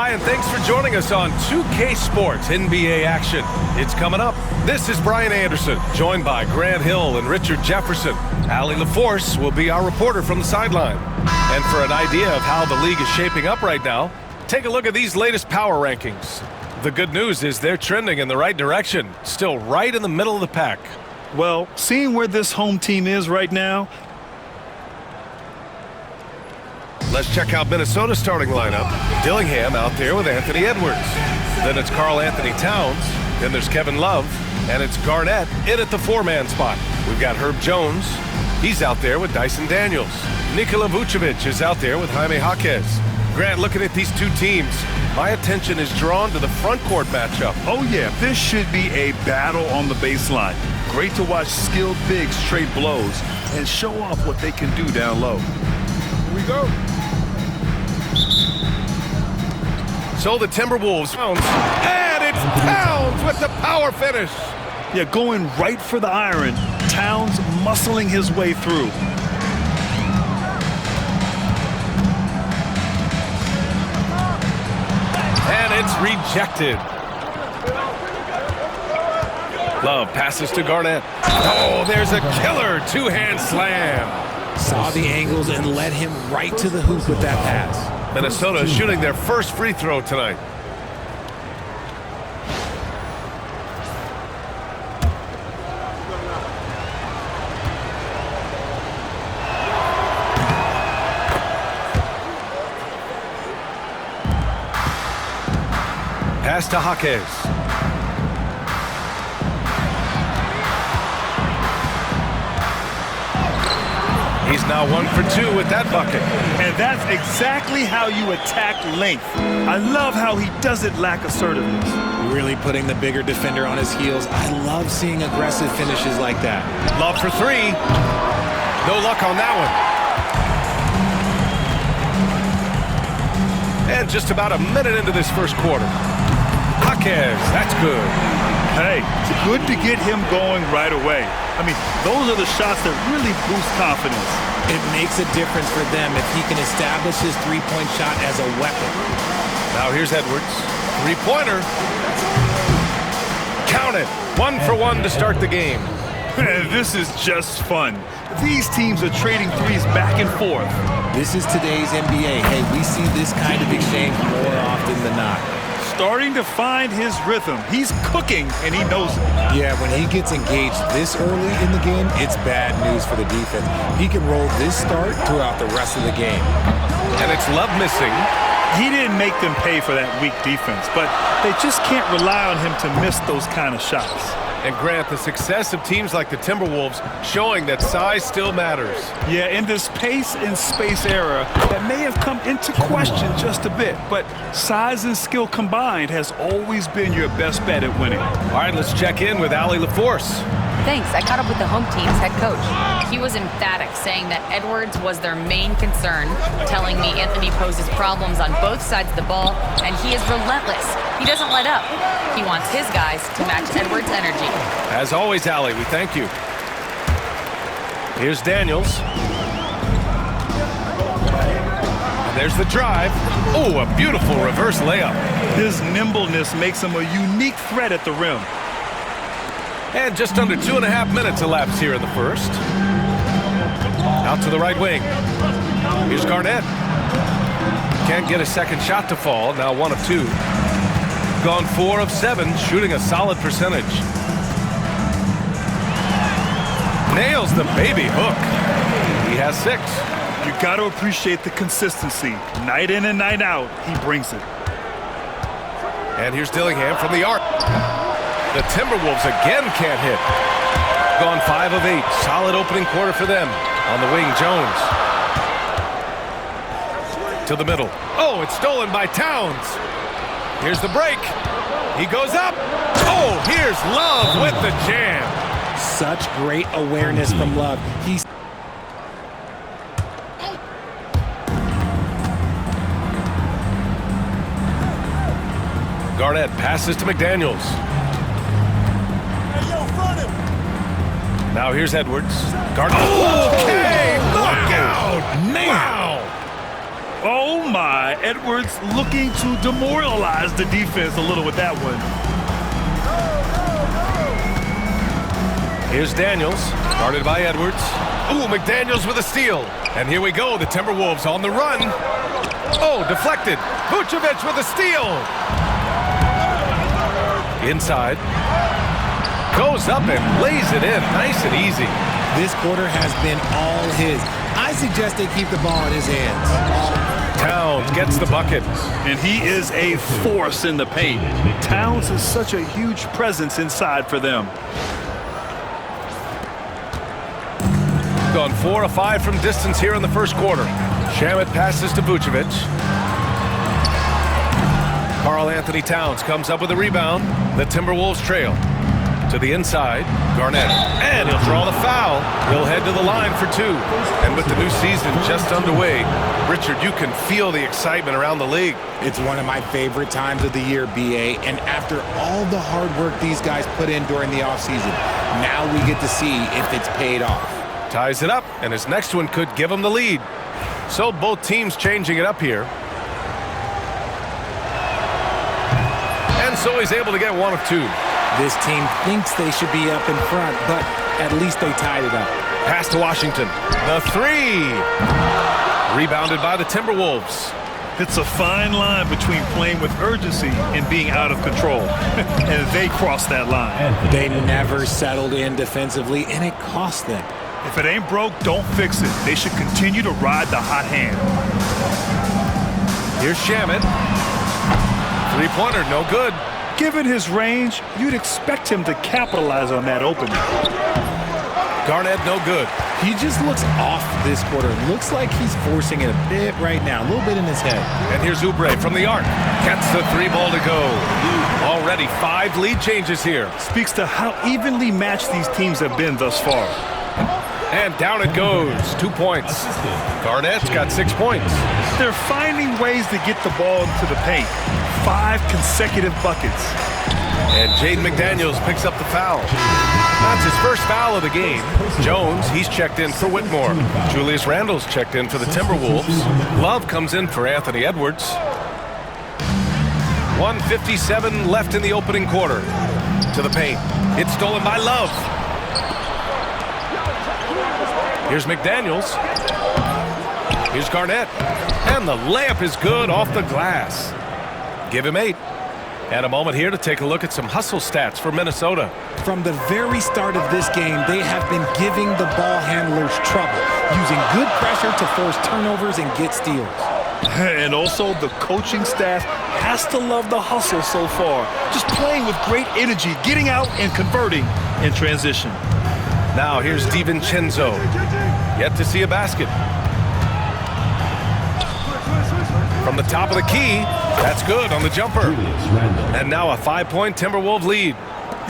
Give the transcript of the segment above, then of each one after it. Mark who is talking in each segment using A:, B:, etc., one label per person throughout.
A: Hi, and thanks for joining us on 2K Sports NBA action. It's coming up. This is Brian Anderson, joined by Grant Hill and Richard Jefferson. Allie LaForce will be our reporter from the sideline. And for an idea of how the league is shaping up right now, take a look at these latest power rankings. The good news is they're trending in the right direction, still right in the middle of the pack.
B: Well, seeing where this home team is right now.
A: Let's check out Minnesota's starting lineup. Dillingham out there with Anthony Edwards. Then it's Karl Anthony Towns. Then there's Kevin Love. And it's Garnett in at the four-man spot. We've got Herb Jones. He's out there with Dyson Daniels. Nikola Vucevic is out there with Jaime Jaquez. Grant, looking at these two teams, my attention is drawn to the front court matchup.
B: Oh, yeah, this should be a battle on the baseline. Great to watch skilled bigs trade blows and show off what they can do down low. Here we go.
A: So the Timberwolves, and it's Towns with the power finish.
B: Yeah, going right for the iron. Towns muscling his way through.
A: And it's rejected. Love passes to Garnett. Oh, there's a killer two-hand slam.
C: Saw the angles and led him right to the hoop with that pass.
A: Minnesota is shooting their first free throw tonight. Pass to Jaquez. He's now 1 for 2 with that bucket.
B: And that's exactly how you attack length. I love how he doesn't lack assertiveness.
C: Really putting the bigger defender on his heels. I love seeing aggressive finishes like that.
A: Love for three. No luck on that one. And just about a minute into this first quarter. Jaquez, that's good.
B: Hey, it's good to get him going right away. I mean, those are the shots that really boost confidence.
C: It makes a difference for them if he can establish his three-point shot as a weapon.
A: Now here's Edwards. Three-pointer. Count it. 1 for 1 to start the game.
B: This is just fun. These teams are trading threes back and forth.
C: This is today's NBA. Hey, we see this kind of exchange more often than not.
B: Starting to find his rhythm. He's cooking, and he knows it.
C: Yeah, when he gets engaged this early in the game, it's bad news for the defense. He can roll this start throughout the rest of the game.
A: And it's Love missing.
B: He didn't make them pay for that weak defense, but they just can't rely on him to miss those kind of shots.
A: And Grant, the success of teams like the Timberwolves showing that size still matters.
B: Yeah, in this pace and space era, that may have come into question just a bit, but size and skill combined has always been your best bet at winning.
A: All right, let's check in with Allie LaForce.
D: Thanks. I caught up with the home team's head coach. He was emphatic, saying that Edwards was their main concern, telling me Anthony poses problems on both sides of the ball, and he is relentless. He doesn't let up. He wants his guys to match Edwards' energy.
A: As always, Allie, we thank you. Here's Daniels. And there's the drive. Oh, a beautiful reverse layup.
B: His nimbleness makes him a unique threat at the rim.
A: And just under 2.5 minutes elapsed here in the first. Out to the right wing. Here's Garnett. Can't get a second shot to fall. Now 1 of 2. Gone 4 of 7, shooting a solid percentage. Nails the baby hook. He has 6.
B: You got to appreciate the consistency. Night in and night out, he brings it.
A: And here's Dillingham from the arc. The Timberwolves again can't hit. Gone 5 of 8. Solid opening quarter for them. On the wing, Jones. To the middle. Oh, it's stolen by Towns. Here's the break. He goes up. Oh, here's Love with the jam.
C: Such great awareness from Love. He's
A: Garnett passes to McDaniels. Now here's Edwards. Garnett. Okay, knockout.
C: man.
A: Wow.
B: Oh, my. Edwards looking to demoralize the defense a little with that one.
A: Here's Daniels, guarded by Edwards. Ooh, McDaniels with a steal. And here we go, the Timberwolves on the run. Oh, deflected. Vucevic with a steal. Inside. Goes up and lays it in, nice and easy.
C: This quarter has been all his. I suggest they keep the ball in his hands.
A: Towns gets the bucket.
B: And he is a force in the paint. Towns is such a huge presence inside for them.
A: Gone 4 of 5 from distance here in the first quarter. Shamet passes to Vucevic. Karl Anthony Towns comes up with a rebound. The Timberwolves trail. To the inside, Garnett. And he'll draw the foul. He'll head to the line for 2. And with the new season just underway, Richard, you can feel the excitement around the league.
C: It's one of my favorite times of the year, BA. And after all the hard work these guys put in during the offseason, now we get to see if it's paid off.
A: Ties it up, and his next one could give him the lead. So both teams changing it up here. And so he's able to get 1 of 2.
C: This team thinks they should be up in front, but at least they tied it up.
A: Pass to Washington. The 3. Rebounded by the Timberwolves.
B: It's a fine line between playing with urgency and being out of control. And they crossed that line.
C: They never settled in defensively, and it cost them.
B: If it ain't broke, don't fix it. They should continue to ride the hot hand.
A: Here's Shamet. Three-pointer, no good.
B: Given his range, you'd expect him to capitalize on that opening.
A: Garnett, no good.
C: He just looks off this quarter. Looks like he's forcing it a bit right now, a little bit in his head.
A: And here's Oubre from the arc. Gets the 3-ball to go. Already 5 lead changes here.
B: Speaks to how evenly matched these teams have been thus far.
A: And down it goes. 2 points. Garnett's got 6 points.
B: They're finding ways to get the ball into the paint. 5 consecutive buckets.
A: And Jaden McDaniels picks up the foul. That's his first foul of the game. Jones, he's checked in for Whitmore. Julius Randle's checked in for the Timberwolves. Love comes in for Anthony Edwards. 1:57 left in the opening quarter. To the paint. It's stolen by Love. Here's McDaniels. Here's Garnett. And the layup is good off the glass. Give him 8. And a moment here to take a look at some hustle stats for Minnesota.
C: From the very start of this game, they have been giving the ball handlers trouble, using good pressure to force turnovers and get steals.
B: And also, the coaching staff has to love the hustle so far. Just playing with great energy, getting out and converting in transition.
A: Now here's DiVincenzo. Yet to see a basket. From the top of the key, that's good on the jumper. And now a 5-point Timberwolves lead.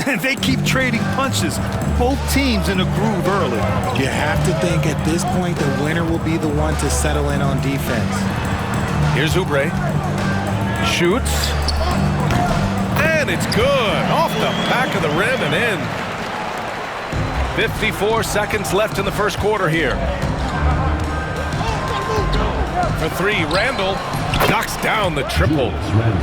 B: And they keep trading punches. Both teams in a groove early.
C: You have to think at this point the winner will be the one to settle in on defense.
A: Here's Oubre. Shoots. And it's good. Off the back of the rim and in. 54 seconds left in the first quarter here. For 3, Randle knocks down the triple.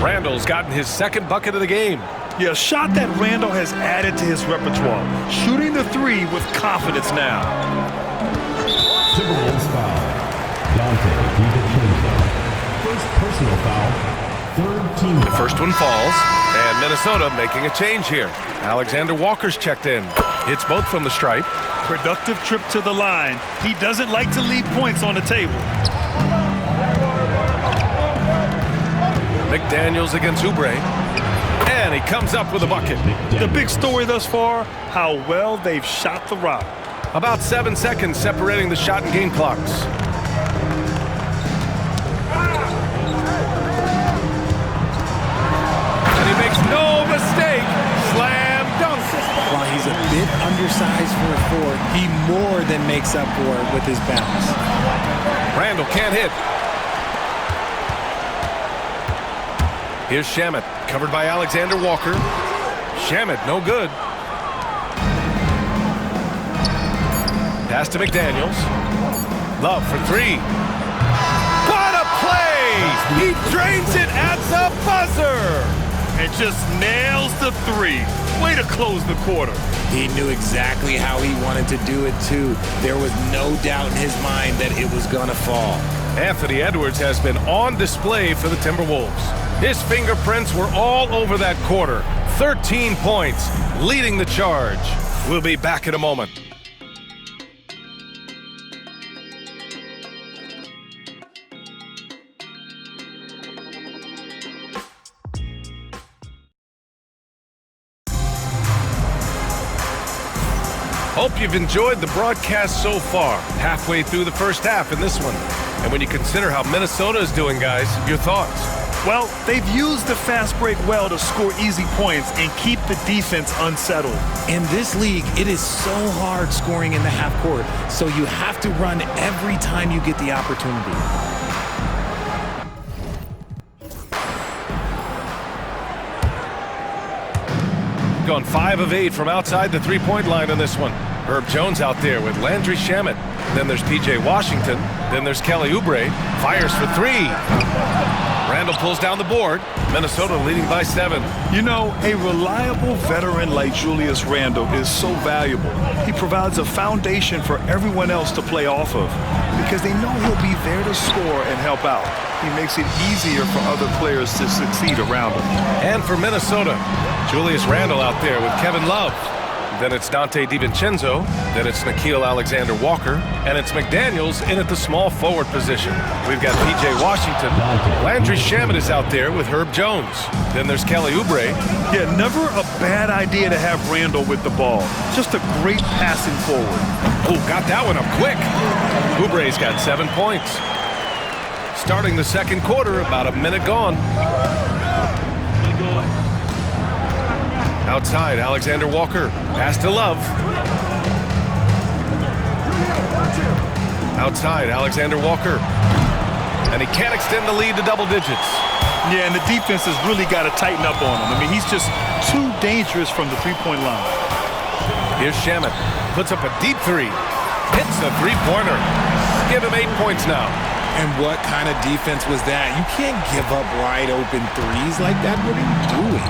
A: Randle's gotten his 2nd bucket of the game.
B: Yeah, a shot that Randle has added to his repertoire. Shooting the 3 with confidence now.
E: Timberwolves foul. Dante DiVincenzo. First personal foul. 3rd team.
A: The first one falls, and Minnesota making a change here. Alexander Walker's checked in. Hits both from the stripe.
B: Productive trip to the line. He doesn't like to leave points on the table.
A: McDaniels against Oubre. And he comes up with a bucket.
B: The big story thus far, how well they've shot the rock.
A: About 7 seconds separating the shot and game clocks. And he makes no mistake. Slam dunk.
C: While he's a bit undersized for a 4, he more than makes up for it with his bounce.
A: Randle can't hit. Here's Shamet, covered by Alexander Walker. Shamet, no good. Pass to McDaniels. Love for 3. What a play! He drains it at the buzzer.
B: And just nails the three. Way to close the quarter.
C: He knew exactly how he wanted to do it, too. There was no doubt in his mind that it was going to fall.
A: Anthony Edwards has been on display for the Timberwolves. His fingerprints were all over that quarter. 13 points, leading the charge. We'll be back in a moment. Hope you've enjoyed the broadcast so far. Halfway through the first half in this one. And when you consider how Minnesota is doing, guys, your thoughts?
B: Well, they've used the fast break well to score easy points and keep the defense unsettled.
C: In this league, it is so hard scoring in the half court, so you have to run every time you get the opportunity.
A: Gone 5 of 8 from outside the three-point line on this one. Herb Jones out there with Landry Shamet. Then there's P.J. Washington. Then there's Kelly Oubre. Fires for 3. Randall pulls down the board. Minnesota leading by 7.
B: You know, a reliable veteran like Julius Randle is so valuable. He provides a foundation for everyone else to play off of because they know he'll be there to score and help out. He makes it easier for other players to succeed around him.
A: And for Minnesota, Julius Randle out there with Kevin Love. Then it's Dante DiVincenzo. Then it's Nickeil Alexander-Walker. And it's McDaniels in at the small forward position. We've got P.J. Washington. Landry Shamet is out there with Herb Jones. Then there's Kelly Oubre.
B: Yeah, never a bad idea to have Randle with the ball. Just a great passing forward.
A: Oh, got that one up quick. Oubre's got 7 points. Starting the second quarter, about a minute gone. Outside, Alexander Walker. Pass to Love. Outside, Alexander Walker. And he can't extend the lead to double digits.
B: Yeah, and the defense has really got to tighten up on him. I mean, he's just too dangerous from the three-point line.
A: Here's Shamet. Puts up a deep 3. Hits the three-pointer. Give him 8 points now.
C: And what kind of defense was that? You can't give up wide open threes like that. What are you doing?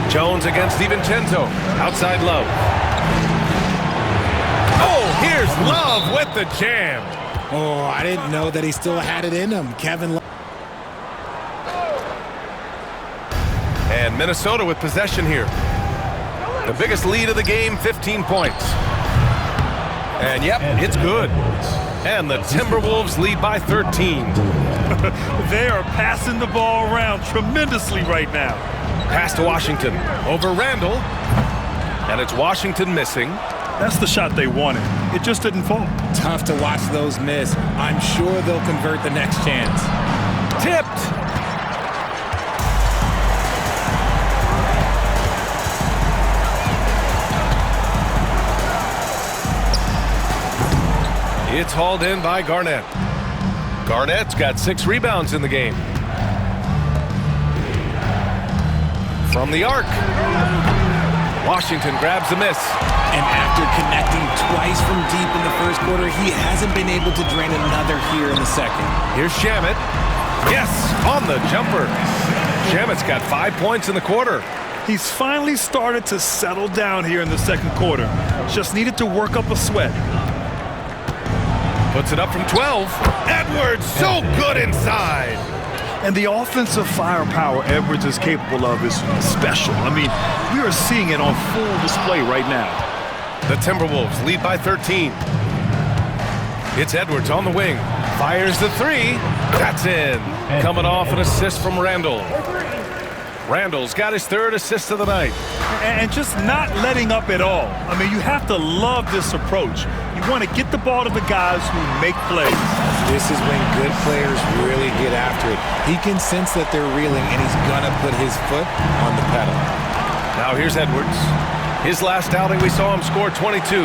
A: Jones against DiVincenzo. Outside Love. Oh, here's Love with the jam.
C: Oh, I didn't know that he still had it in him. Kevin Love.
A: And Minnesota with possession here. The biggest lead of the game, 15 points. And yep, it's good. And the Timberwolves lead by 13.
B: They are passing the ball around tremendously right now.
A: Pass to Washington. Over Randall. And it's Washington missing.
B: That's the shot they wanted. It just didn't fall.
C: Tough to watch those miss. I'm sure they'll convert the next chance.
A: Tipped. It's hauled in by Garnett. Garnett's got 6 rebounds in the game. From the arc. Washington grabs the miss.
C: And after connecting twice from deep in the first quarter, he hasn't been able to drain another here in the second.
A: Here's Shamet. Yes, on the jumper. Shamet's got 5 points in the quarter.
B: He's finally started to settle down here in the second quarter. Just needed to work up a sweat.
A: Puts it up from 12. Edwards, so good inside.
B: And the offensive firepower Edwards is capable of is special. I mean, we are seeing it on full display right now.
A: The Timberwolves lead by 13. It's Edwards on the wing. Fires the 3. That's in. Coming off an assist from Randall. Randall's got his 3rd assist of the night.
B: And just not letting up at all. I mean, you have to love this approach. You want to get the ball to the guys who make plays.
C: This is when good players really get after it. He can sense that they're reeling, and he's going to put his foot on the pedal.
A: Now here's Edwards. His last outing, we saw him score 22.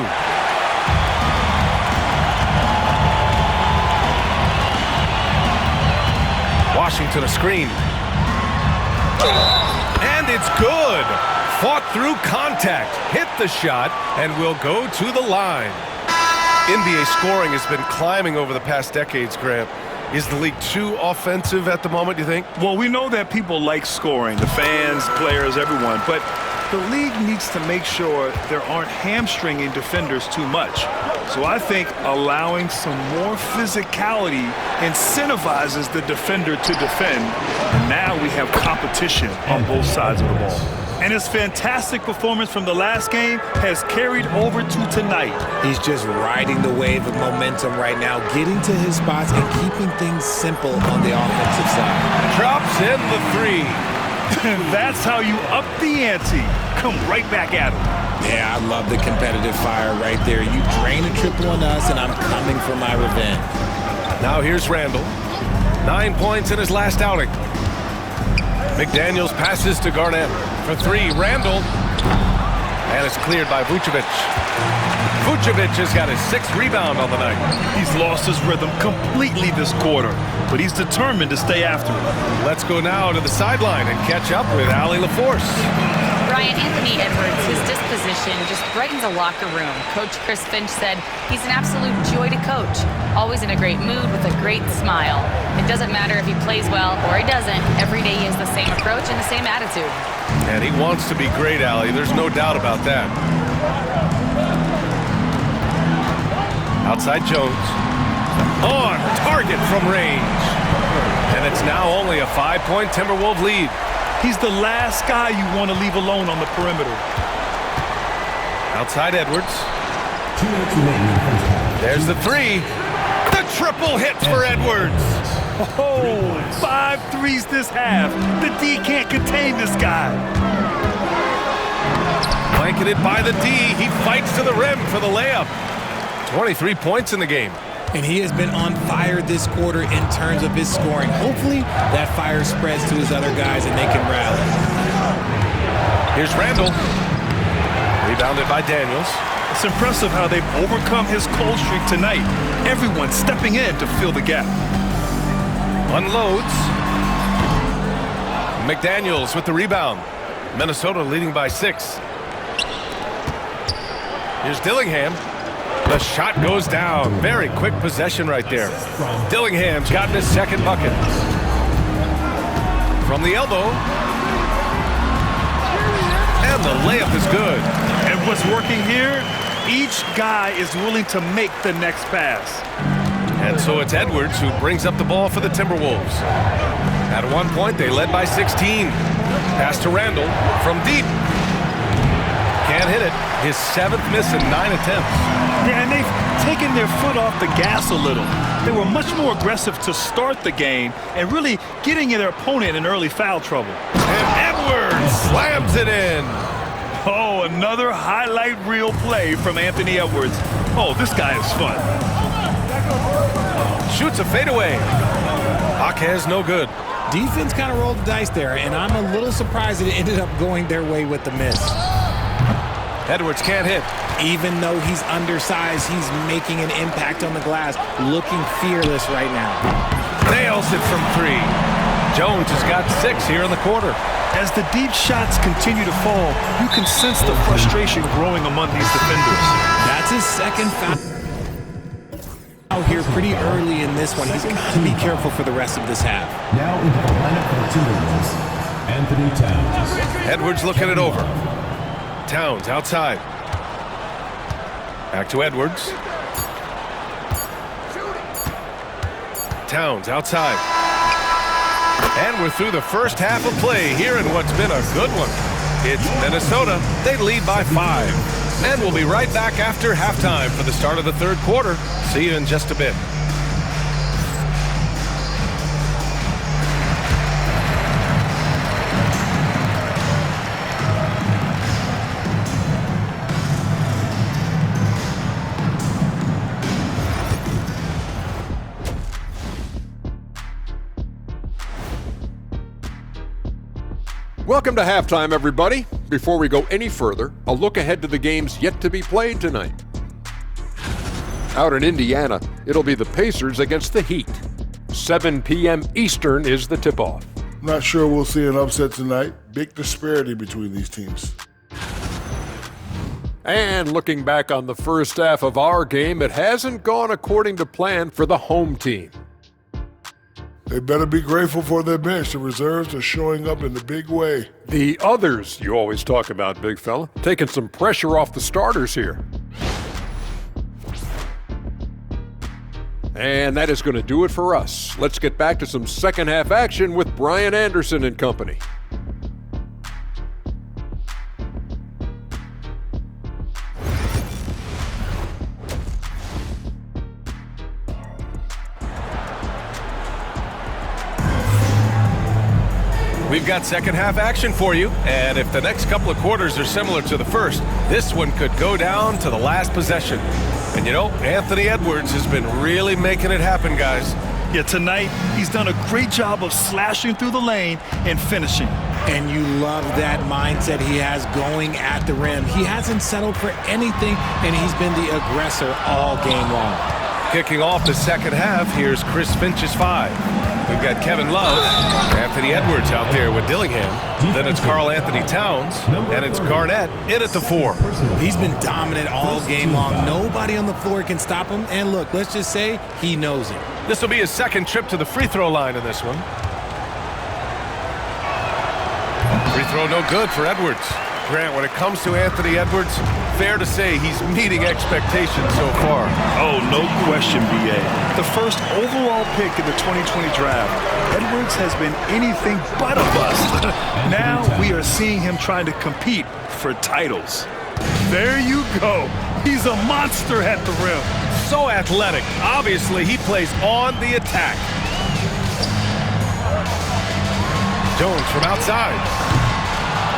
A: Washington a screen. And it's good. Fought through contact, hit the shot, and will go to the line. NBA scoring has been climbing over the past decades, Grant. Is the league too offensive at the moment, do you think?
B: Well, we know that people like scoring, the fans, players, everyone, but the league needs to make sure there aren't hamstringing defenders too much. So I think allowing some more physicality incentivizes the defender to defend, and now we have competition on both sides of the ball. And his fantastic performance from the last game has carried over to tonight.
C: He's just riding the wave of momentum right now, getting to his spots and keeping things simple on the offensive side.
A: Drops in the three.
B: That's how you up the ante. Come right back at him.
C: Yeah, I love the competitive fire right there. You drain a triple on us, and I'm coming for my revenge.
A: Now here's Randall. 9 points in his last outing. McDaniels passes to Garnett. For three, Randall. And it's cleared by Vucevic. Vucevic has got his 6th rebound on the night.
B: He's lost his rhythm completely this quarter, but he's determined to stay after it.
A: Let's go now to the sideline and catch up with Allie LaForce.
D: Brian, Anthony Edwards, his disposition just brightens a locker room. Coach Chris Finch said he's an absolute joy to coach. Always in a great mood with a great smile. It doesn't matter if he plays well or he doesn't. Every day he has the same approach and the same attitude.
A: And he wants to be great, Allie. There's no doubt about that. Outside Jones. On target from range. And it's now only a 5-point Timberwolves lead.
B: He's the last guy you want to leave alone on the perimeter.
A: Outside Edwards.
E: 2 minutes remaining in the first half.
A: There's the three. The triple hits for Edwards.
B: Oh, 5 threes this half. The D can't contain this guy.
A: Blanketed by the D. He fights to the rim for the layup. 23 points in the game.
C: And he has been on fire this quarter in terms of his scoring. Hopefully, that fire spreads to his other guys and they can rally.
A: Here's Randall. Rebounded by Daniels.
B: It's impressive how they've overcome his cold streak tonight. Everyone stepping in to fill the gap.
A: Unloads. McDaniels with the rebound. Minnesota leading by 6. Here's Dillingham. The shot goes down. Very quick possession right there. Dillingham's gotten his 2nd bucket. From the elbow. And the layup is good.
B: And what's working here? Each guy is willing to make the next pass.
A: And so it's Edwards who brings up the ball for the Timberwolves. At one point, they led by 16. Pass to Randall from deep. Can't hit it. His 7th miss in 9 attempts.
B: Yeah, and they've taken their foot off the gas a little. They were much more aggressive to start the game and really getting their opponent in early foul trouble.
A: And Edwards slams it in.
B: Oh, another highlight reel play from Anthony Edwards. Oh, this guy is fun.
A: Shoots a fadeaway. Jaquez no good.
C: Defense kind of rolled the dice there, and I'm a little surprised that it ended up going their way with the miss.
A: Edwards can't hit.
C: Even though he's undersized, he's making an impact on the glass, looking fearless right now.
A: Nails it from 3. Jones has got 6 here in the quarter.
B: As the deep shots continue to fall, you can sense the frustration growing among these defenders.
C: That's his 2nd foul out here pretty early in this one. He's got to be careful for the rest of this half.
E: Now into the lineup for the Timberwolves, Anthony Towns.
A: Edwards looking it over. Towns outside. Back to Edwards. Towns outside. And we're through the first half of play here in what's been a good one. It's Minnesota. They lead by 5. And we'll be right back after halftime for the start of the 3rd quarter. See you in just a bit.
F: Welcome to halftime, everybody. Before we go any further, a look ahead to the games yet to be played tonight. Out in Indiana, it'll be the Pacers against the Heat. 7 p.m. Eastern is the tip-off.
G: Not sure we'll see an upset tonight. Big disparity between these teams.
F: And looking back on the first half of our game, it hasn't gone according to plan for the home team.
G: They better be grateful for their bench. The reserves are showing up in the big way.
F: The others you always talk about, big fella, taking some pressure off the starters here. And that is going to do it for us. Let's get back to some second half action with Brian Anderson and company.
A: We've got second half action for you, and if the next couple of quarters are similar to the first, this one could go down to the last possession. And you know, Anthony Edwards has been really making it happen, guys.
B: Yeah, tonight he's done a great job of slashing through the lane and finishing.
C: And you love that mindset he has going at the rim. He hasn't settled for anything, and he's been the aggressor all game long.
A: Kicking off the second half, here's Chris Finch's 5. We've got Kevin Love, Anthony Edwards out there with Dillingham. Then it's Karl Anthony Towns, and it's Garnett in at the 4.
C: He's been dominant all game long. Nobody on the floor can stop him. And look, let's just say he knows it.
A: This will be his second trip to the free throw line in this one. Free throw no good for Edwards. Grant, when it comes to Anthony Edwards, fair to say he's meeting expectations so far.
B: Oh, no question, B.A. The first overall pick in the 2020 draft, Edwards has been anything but a bust. Now we are seeing him trying to compete for titles. There you go. He's a monster at the rim.
A: So athletic. Obviously, he plays on the attack. Jones from outside.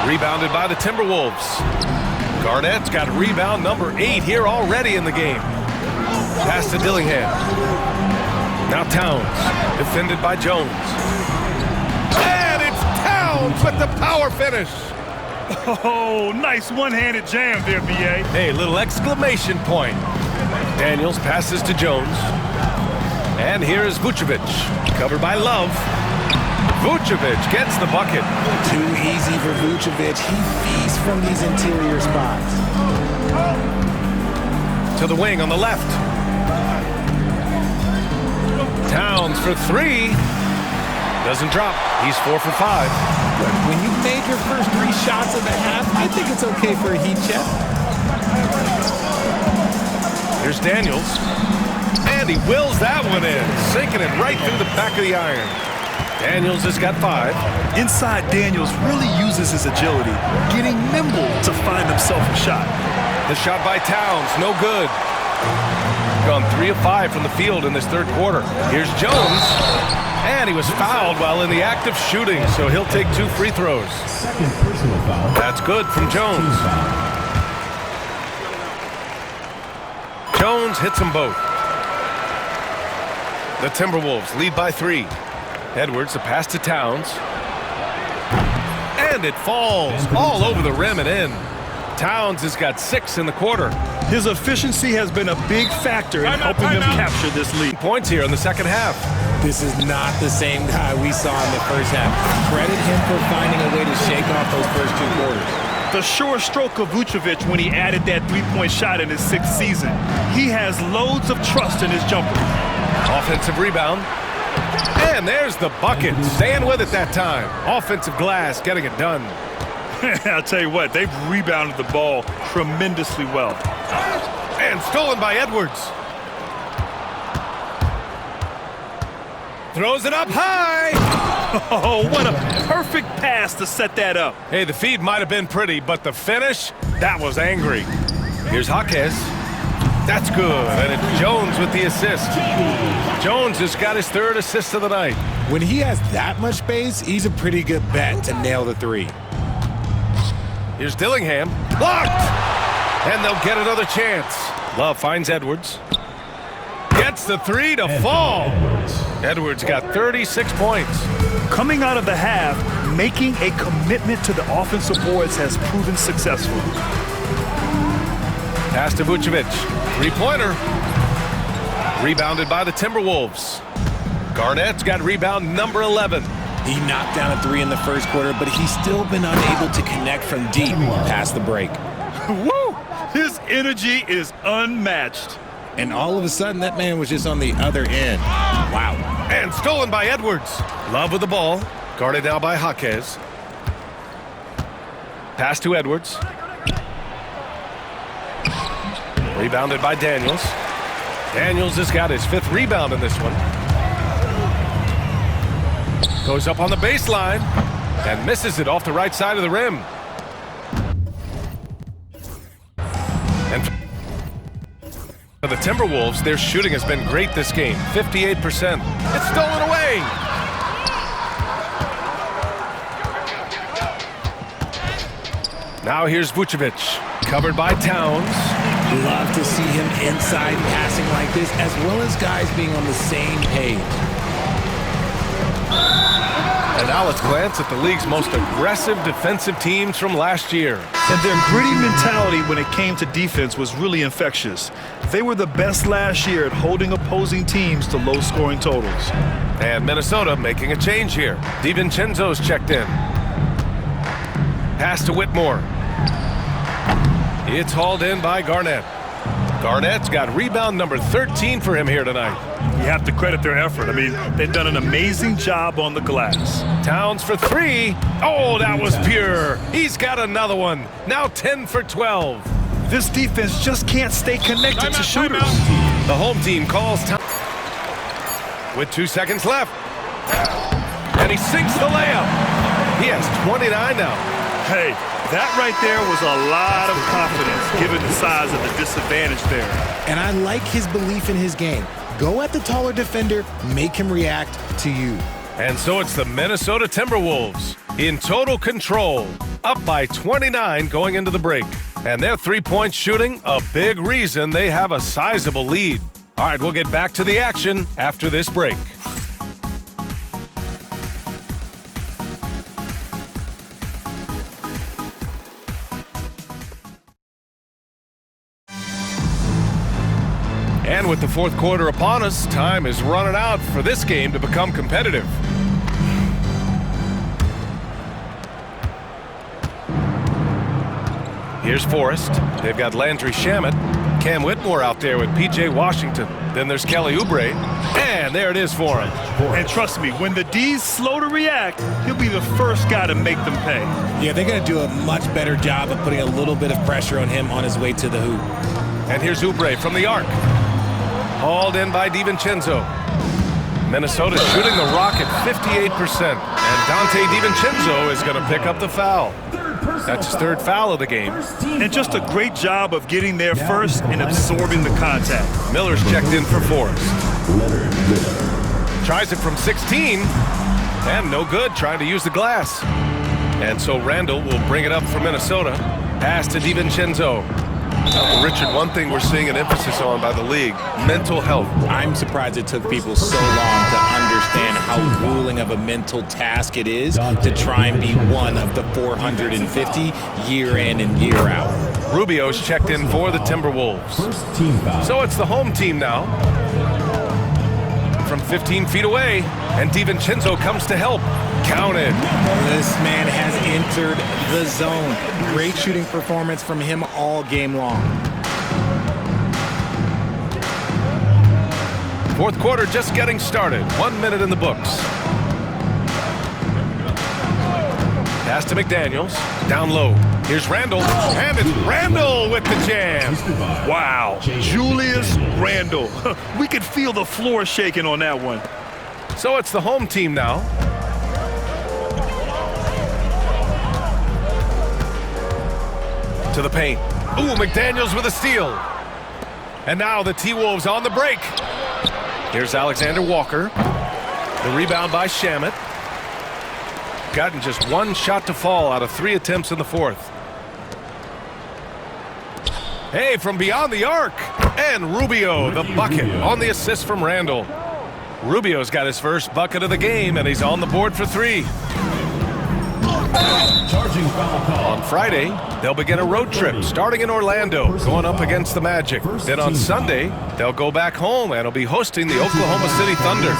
A: Rebounded by the Timberwolves. Garnett's got rebound number 8 here already in the game. Pass to Dillingham. Now Towns, defended by Jones. And it's Towns with the power finish.
B: Oh, nice one-handed jam there, B.A.
A: Hey, little exclamation point. Daniels passes to Jones. And here is Vucevic, covered by Love. Vucevic gets the bucket.
C: Too easy for Vucevic. He feasts from these interior spots.
A: To the wing on the left. Towns for 3. Doesn't drop. He's 4 for 5.
C: When you made your first 3 shots of the half, I think it's okay for a heat check.
A: Here's Daniels. And he wills that one in, sinking it right through the back of the iron. Daniels has got 5.
B: Inside, Daniels really uses his agility, getting nimble to find himself a shot.
A: The shot by Towns, no good. Gone 3 of 5 from the field in this third quarter. Here's Jones. And he was fouled while in the act of shooting, so he'll take 2 free throws.
E: Second personal foul.
A: That's good from Jones. Jones hits them both. The Timberwolves lead by 3. Edwards, the pass to Towns. And it falls all over the rim and in. Towns has got 6 in the quarter.
B: His efficiency has been a big factor in helping them capture this lead.
A: Points here in the second half.
C: This is not the same guy we saw in the first half. Credit him for finding a way to shake off those first 2 quarters.
B: The sure stroke of Vucevic when he added that 3-point shot in his 6th season. He has loads of trust in his jumper.
A: Offensive rebound. And there's the bucket. Staying with it that time. Offensive glass, getting it done.
B: I'll tell you what, they've rebounded the ball tremendously well.
A: And stolen by Edwards. Throws it up high.
B: Oh, what a perfect pass to set that up.
A: Hey, the feed might have been pretty, but the finish, that was angry. Here's Jaquez. That's good, and it's Jones with the assist. Jones has got his 3rd assist of the night.
C: When he has that much space, he's a pretty good bet to nail the 3.
A: Here's Dillingham. Blocked! And they'll get another chance. Love finds Edwards. Gets the 3 to fall. Edwards got 36 points.
B: Coming out of the half, making a commitment to the offensive boards has proven successful.
A: Pass to Vucevic. 3-pointer. Rebounded by the Timberwolves. Garnett's got rebound number 11.
C: He knocked down a 3 in the first quarter, but he's still been unable to connect from deep past the break.
B: Woo! His energy is unmatched.
C: And all of a sudden, that man was just on the other end. Wow.
A: And stolen by Edwards. Love with the ball. Guarded now by Jaquez. Pass to Edwards. Rebounded by Daniels. Daniels has got his 5th rebound in this one. Goes up on the baseline and misses it off the right side of the rim. And for the Timberwolves, their shooting has been great this game, 58%. It's stolen away. Now here's Vucevic, covered by Towns.
C: Love to see him inside passing like this, as well as guys being on the same page.
A: And now let's glance at the league's most aggressive defensive teams from last year.
B: And their gritty mentality when it came to defense was really infectious. They were the best last year at holding opposing teams to low-scoring totals.
A: And Minnesota making a change here. DiVincenzo's checked in. Pass to Whitmore. It's hauled in by Garnett. Garnett's got rebound number 13 for him here tonight.
B: You have to credit their effort. I mean, they've done an amazing job on the glass.
A: Towns for 3. Oh, that was pure. He's got another one. Now 10 for 12.
B: This defense just can't stay connected to shooters.
A: The home team calls time with 2 seconds left. And he sinks the layup. He has 29 now.
B: Hey, that right there was a lot of confidence given the size of the disadvantage there.
C: And I like his belief in his game. Go at the taller defender, make him react to you.
A: And so it's the Minnesota Timberwolves in total control, up by 29 going into the break. And their three-point shooting, a big reason they have a sizable lead. All right, we'll get back to the action after this break. And with the fourth quarter upon us, time is running out for this game to become competitive. Here's Forrest. They've got Landry Shamet. Cam Whitmore out there with P.J. Washington. Then there's Kelly Oubre. And there it is for him.
B: And trust me, when the D's slow to react, he'll be the first guy to make them pay.
C: Yeah, they're going to do a much better job of putting a little bit of pressure on him on his way to the hoop.
A: And here's Oubre from the arc. Hauled in by DiVincenzo. Minnesota shooting the rock at 58%. And Dante DiVincenzo is going to pick up the foul. That's his 3rd foul of the game.
B: And just a great job of getting there first and absorbing the contact.
A: Miller's checked in for Forrest. Tries it from 16. And no good, trying to use the glass. And so Randall will bring it up for Minnesota. Pass to DiVincenzo. Richard, one thing we're seeing an emphasis on by the league, mental health.
C: I'm surprised it took people so long to understand how grueling of a mental task it is to try and be one of the 450 year in and year out.
A: Rubio's checked in for the Timberwolves. So it's the home team now. From 15 feet away, and DiVincenzo comes to help. Counted.
C: This man has entered the zone. Great shooting performance from him all game long.
A: Fourth quarter just getting started. 1 minute in the books. Pass to McDaniels. Down low. Here's Randall. And it's Randall with the jam.
B: Wow. Julius Randall. We could feel the floor shaking on that one.
A: So it's the home team now. To the paint. Ooh, McDaniels with a steal. And now the T-Wolves on the break. Here's Alexander Walker. The rebound by Shamet. Gotten just 1 shot to fall out of 3 attempts in the fourth. Hey, from beyond the arc. And Rubio, the bucket, on the assist from Randall. Rubio's got his first bucket of the game, and he's on the board for 3. On Friday, they'll begin a road trip starting in Orlando, going up against the Magic. Then on Sunday, they'll go back home and will be hosting the Oklahoma City Thunder.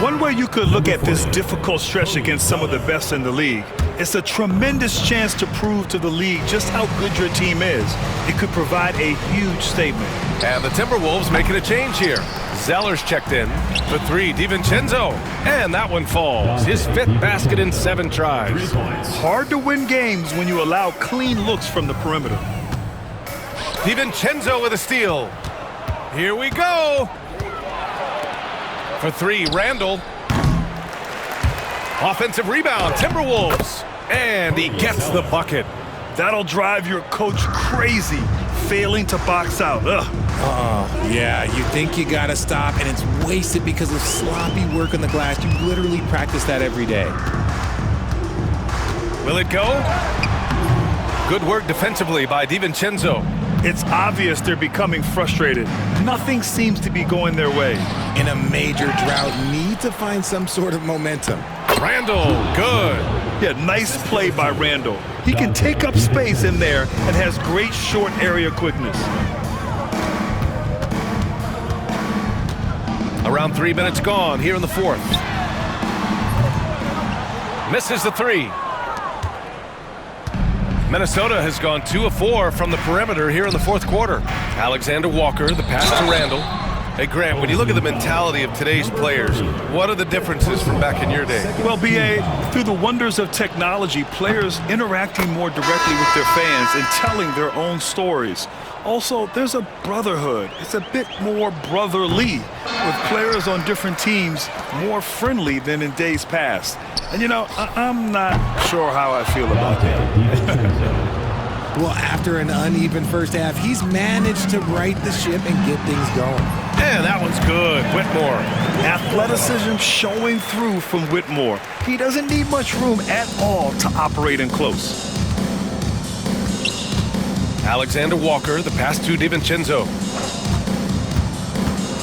B: One way you could look at this difficult stretch against some of the best in the league It's a tremendous chance to prove to the league just how good your team is. It could provide a huge statement.
A: And the Timberwolves making a change here. Zeller's checked in. For 3, DiVincenzo. And that one falls. His 5th basket in 7 tries.
B: Hard to win games when you allow clean looks from the perimeter.
A: DiVincenzo with a steal. Here we go. For 3, Randall. Offensive rebound, Timberwolves. And he gets the bucket.
B: That'll drive your coach crazy, failing to box out.
C: Yeah, you think you got to stop, and it's wasted because of sloppy work on the glass. You literally practice that every day.
A: Will it go? Good work defensively by DiVincenzo.
B: It's obvious they're becoming frustrated. Nothing seems to be going their way.
C: In a major drought, need to find some sort of momentum.
A: Randall, good.
B: Yeah, nice play by Randall. He can take up space in there and has great short area quickness.
A: Around 3 minutes gone here in the 4th. Misses the 3. Minnesota has gone 2 of 4 from the perimeter here in the 4th quarter. Alexander Walker, the pass to Randall. Hey, Grant, when you look at the mentality of today's players, what are the differences from back in your day?
B: Well, B.A., through the wonders of technology, players interacting more directly with their fans and telling their own stories. Also, there's a brotherhood. It's a bit more brotherly, with players on different teams more friendly than in days past. And, you know, I'm not sure how I feel about that.
C: Well, after an uneven first half, he's managed to right the ship and get things going.
A: And that one's good. Whitmore.
B: Athleticism showing through from Whitmore. He doesn't need much room at all to operate in close.
A: Alexander Walker, the pass to DiVincenzo.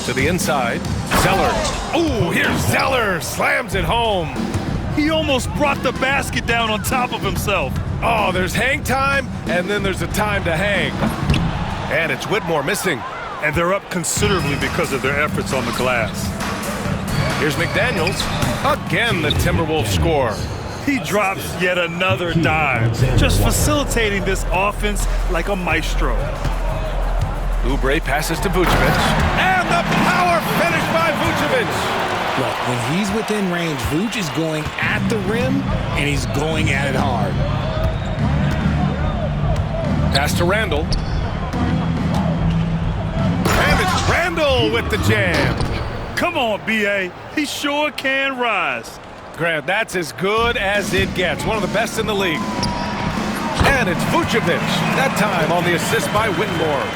A: To the inside. Zeller. Ooh, here's Zeller. Slams it home.
B: He almost brought the basket down on top of himself.
A: Oh, there's hang time, and then there's a time to hang. And it's Whitmore missing.
B: And they're up considerably because of their efforts on the glass.
A: Here's McDaniels. Again, the Timberwolves score.
B: He drops yet another dive, just facilitating this offense like a maestro.
A: Oubre passes to Vucevic. And the power finish by Vucevic.
C: Look, when he's within range, Vooch is going at the rim, and he's going at it hard.
A: Pass to Randall. And it's Randall with the jam.
B: Come on, B.A. He sure can rise.
A: Grant, that's as good as it gets. One of the best in the league. And it's Vucevic. That time on the assist by Whitmore.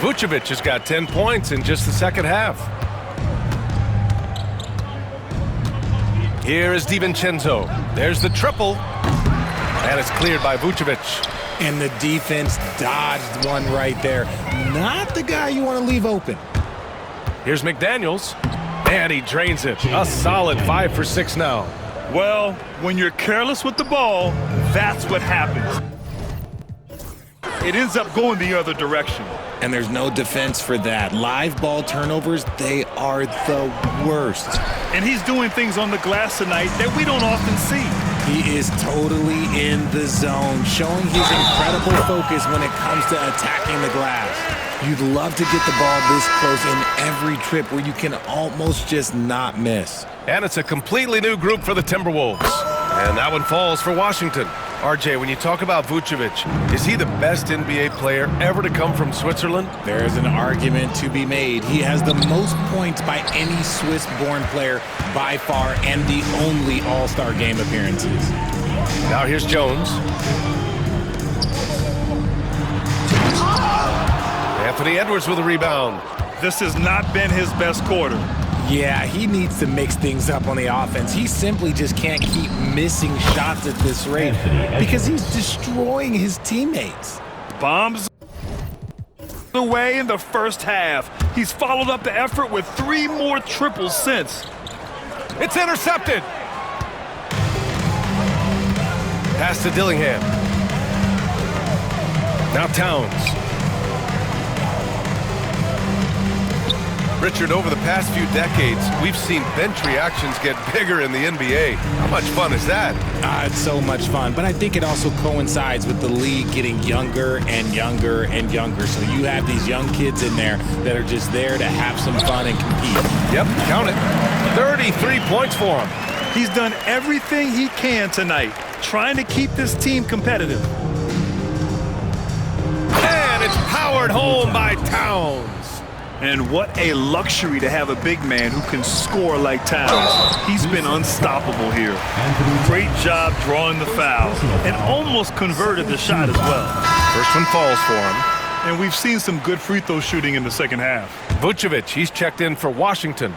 A: Vucevic has got 10 points in just the second half. Here is DiVincenzo. There's the triple. And it's cleared by Vucevic.
C: And the defense dodged one right there. Not the guy you want to leave open.
A: Here's McDaniels. And he drains it. A solid 5 for 6 now.
B: Well, when you're careless with the ball, that's what happens. It ends up going the other direction.
C: And there's no defense for that. Live ball turnovers, they are the worst.
B: And he's doing things on the glass tonight that we don't often see.
C: He is totally in the zone, showing his incredible focus when it comes to attacking the glass. You'd love to get the ball this close in every trip where you can almost just not miss.
A: And it's a completely new group for the Timberwolves. And that one falls for Washington. RJ, when you talk about Vucevic, is he the best NBA player ever to come from Switzerland?
C: There's an argument to be made. He has the most points by any Swiss-born player by far and the only All-Star game appearances.
A: Now here's Jones. Anthony Edwards with a rebound.
B: This has not been his best quarter.
C: Yeah, he needs to mix things up on the offense. He simply just can't keep missing shots at this rate because he's destroying his teammates.
B: Bombs away in the first half. He's followed up the effort with 3 more triples since.
A: It's intercepted. Pass to Dillingham. Now Towns. Richard, over the past few decades, we've seen bench reactions get bigger in the NBA. How much fun is that?
C: It's so much fun, but I think it also coincides with the league getting younger and younger and younger. So you have these young kids in there that are just there to have some fun and compete.
A: Yep, count it. 33 points for him.
B: He's done everything he can tonight, trying to keep this team competitive.
A: And it's powered home by Towns.
B: And what a luxury to have a big man who can score like Towns. He's been unstoppable here. Great job drawing the foul and almost converted the shot as well.
A: First one falls for him.
B: And we've seen some good free throw shooting in the second half.
A: Vucevic, he's checked in for Washington.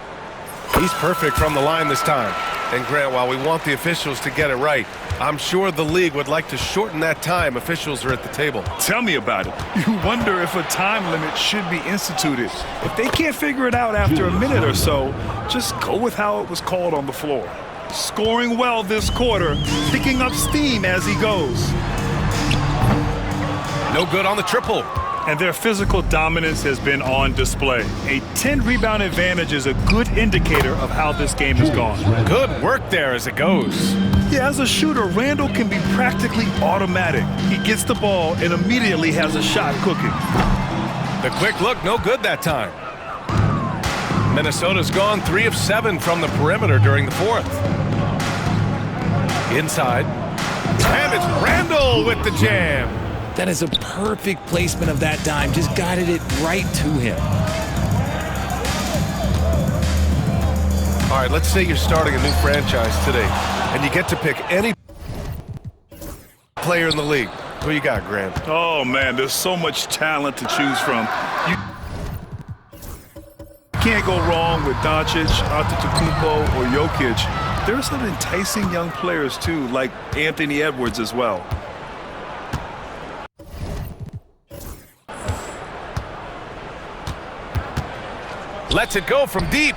A: He's perfect from the line this time. And Grant, while we want the officials to get it right, I'm sure the league would like to shorten that time officials are at the table.
B: Tell me about it. You wonder if a time limit should be instituted. If they can't figure it out after a minute or so, just go with how it was called on the floor. Scoring well this quarter, picking up steam as he goes.
A: No good on the triple.
B: And their physical dominance has been on display. A 10-rebound advantage is a good indicator of how this game has gone.
A: Good work there as it goes.
B: Yeah, as a shooter, Randall can be practically automatic. He gets the ball and immediately has a shot cooking.
A: The quick look, no good that time. Minnesota's gone 3 of 7 from the perimeter during the fourth. Inside. And it's Randall with the jam.
C: That is a perfect placement of that dime. Just guided it right to him.
A: All right, let's say you're starting a new franchise today, and you get to pick any player in the league. Who you got, Grant?
B: Oh, man, there's so much talent to choose from. You can't go wrong with Doncic, Antetokounmpo, or Jokic. There's some enticing young players, too, like Anthony Edwards as well.
A: Lets it go from deep.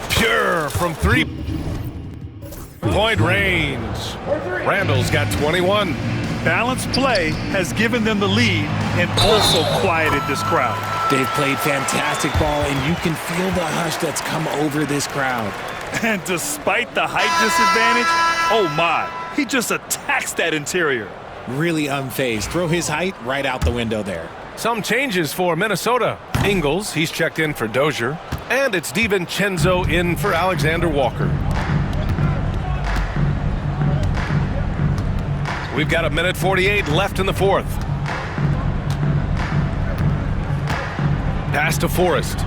A: Pure from 3-point range. Randall's got 21.
B: Balanced play has given them the lead and also quieted this crowd.
C: They've played fantastic ball, and you can feel the hush that's come over this crowd.
B: And despite the height disadvantage, oh my, he just attacks that interior.
C: Really unfazed. Throw his height right out the window there.
A: Some changes for Minnesota. Ingles, he's checked in for Dozier. And it's DiVincenzo in for Alexander Walker. We've got 1:48 left in the fourth. Pass to Forrest.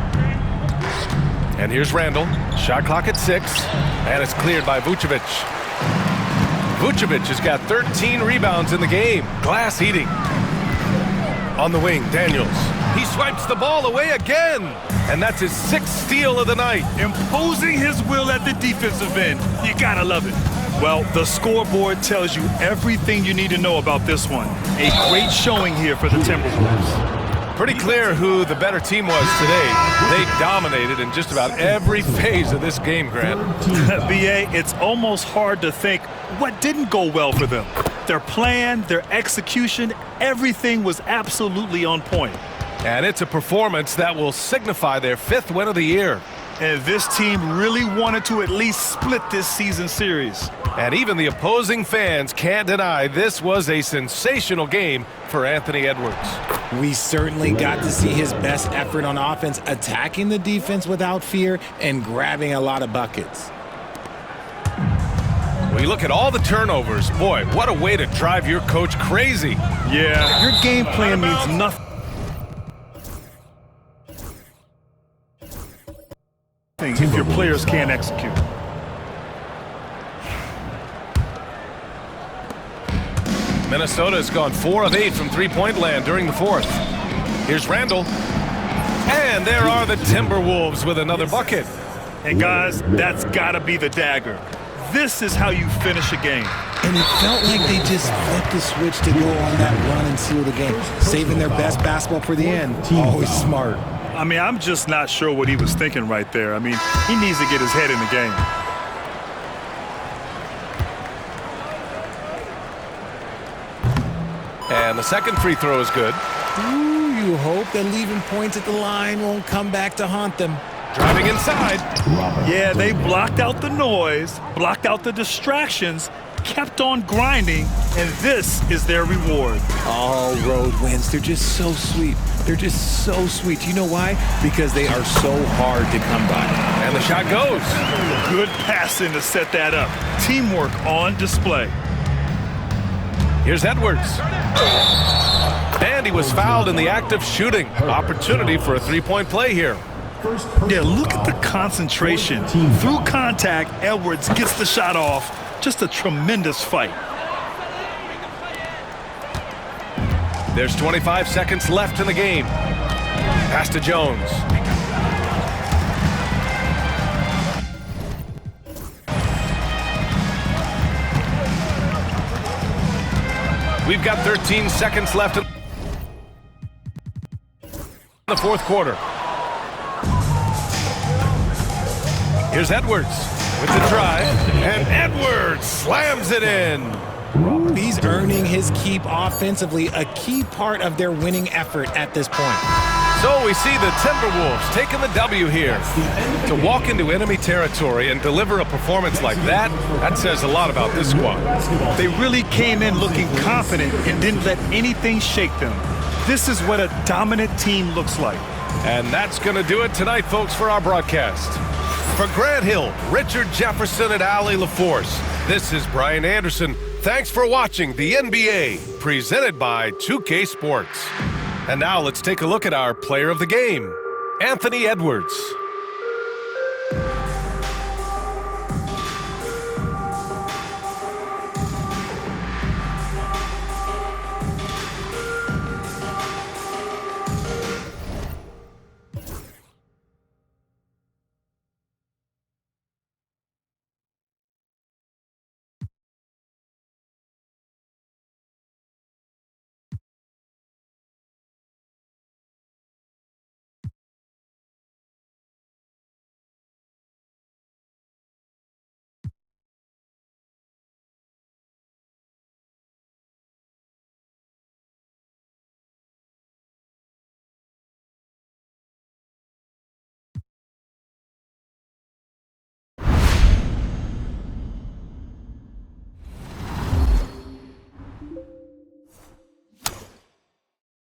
A: And here's Randall. Shot clock at 6. And it's cleared by Vucevic. Vucevic has got 13 rebounds in the game. Glass eating. On the wing, Daniels. He swipes the ball away again. And that's his 6th steal of the night.
B: Imposing his will at the defensive end. You gotta love it. Well, the scoreboard tells you everything you need to know about this one. A great showing here for the Timberwolves.
A: Pretty clear who the better team was today. They dominated in just about every phase of this game, Grant.
B: B.A., it's almost hard to think what didn't go well for them. Their plan, their execution, everything was absolutely on point.
A: And it's a performance that will signify their 5th win of the year.
B: And this team really wanted to at least split this season series.
A: And even the opposing fans can't deny this was a sensational game for Anthony Edwards.
C: We certainly got to see his best effort on offense, attacking the defense without fear and grabbing a lot of buckets.
A: When you look at all the turnovers, boy, what a way to drive your coach crazy.
B: Yeah, your game plan means nothing if your players can't execute.
A: Minnesota has gone 4 of 8 from three-point land during the fourth. Here's Randall. And there are the Timberwolves with another bucket.
B: And guys, that's gotta be the dagger. This is how you finish a game.
C: And it felt like they just flipped the switch to go on that run and seal the game, saving their best basketball for the end. Always smart.
B: I mean, I'm just not sure what he was thinking right there. I mean, he needs to get his head in the game.
A: And the second free throw is good.
B: Ooh,
C: you hope that leaving points at the line won't come back to haunt them.
A: Driving inside.
B: Yeah, they blocked out the noise, blocked out the distractions, kept on grinding, and this is their reward.
C: All road wins, they're just so sweet. They're just so sweet. You know why? Because they are so hard to come by.
A: And the shot goes.
B: Good passing to set that up. Teamwork on display.
A: Here's Edwards. And he was fouled in the act of shooting. Opportunity for a three-point play here.
B: Yeah, look at the concentration. Through contact, Edwards gets the shot off. Just a tremendous fight.
A: There's 25 seconds left in the game. Pass to Jones. We've got 13 seconds left in the fourth quarter. Here's Edwards with the drive, and Edwards slams it in.
C: He's earning his keep offensively, a key part of their winning effort at this point.
A: So we see the Timberwolves taking the W here. To walk into enemy territory and deliver a performance like that, that says a lot about this squad.
B: They really came in looking confident and didn't let anything shake them. This is what a dominant team looks like.
A: And that's going to do it tonight, folks, for our broadcast. For Grant Hill, Richard Jefferson, and Allie LaForce, this is Brian Anderson. Thanks for watching the NBA, presented by 2K Sports. And now let's take a look at our player of the game, Anthony Edwards.